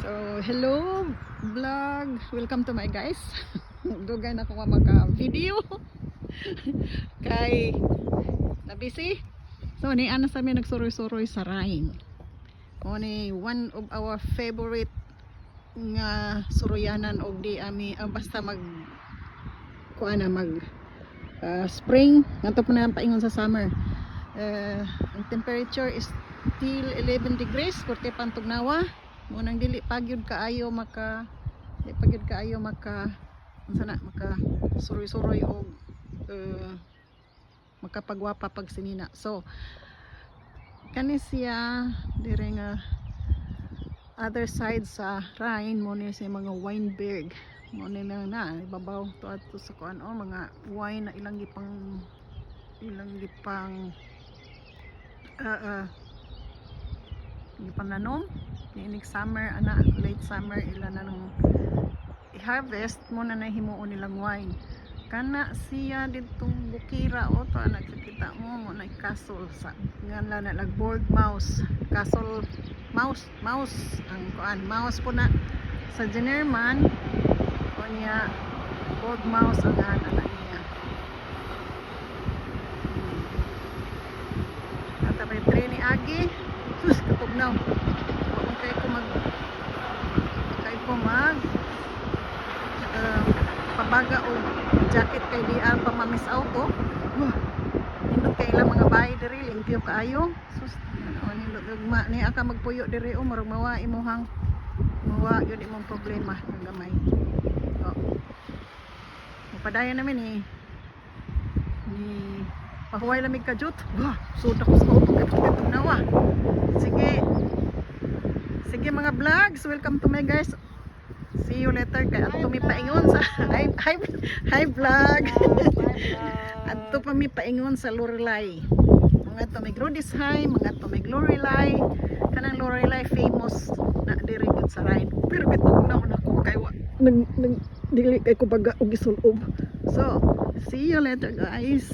So, hello vlog. Welcome to my guys. Dugay na ko maka-video. Kay na busy. So, ni ana sa mi nagsuroy-suroy sa Rhine. Ni one of our favorite nga suroyanan og di ami basta mag kuana mag spring ngadto pa na paingon sa summer. Ang temperature is still 11 degrees, 40 pantugnawa. Munang dili pagyud kaayo maka unsana maka suroy-suroy og makapagwapa pag sinina. So kani siya dire nga other side sa Rhine mo ni sa mga Weinberg mo ni na ibabaw to ato sa kuan mga wine na ilang gipang nanom niinig summer ana late summer ila na nang i-harvest mo na nahimuon nilang wine. Kana siya ditong bukira o to nakikita mo na castle sa ngala na nagboard mouse castle mouse ang kuan mouse po na sa Generman o niya board mouse ang ana niya. At may train ni Agi sus katugnaw kay ko mag pabaga o jacket kay di pa ma-miss out ko. Nindot kay ilang mga bahay diri limpyo kaayo. Sus nindot gagma ni aka magpuyo diri o murag mawa imuhang mawa yun imong problema ng gamay. Mapadayon namin ni pahuway lamig ka jut. Sud ako sa auto kay nawa. Sige mga vlogs, welcome to my guys. See you later kay ato mi paingon sa hi vlog. Ato pa mi paingon sa Lorelei. Mga to may Grodis High, mga to may Lorelei. Kanang Lorelei famous na diri gud sa Rhine. Pero bitog na ko kay nag dili kay ko baga og isulob. So, see you later guys.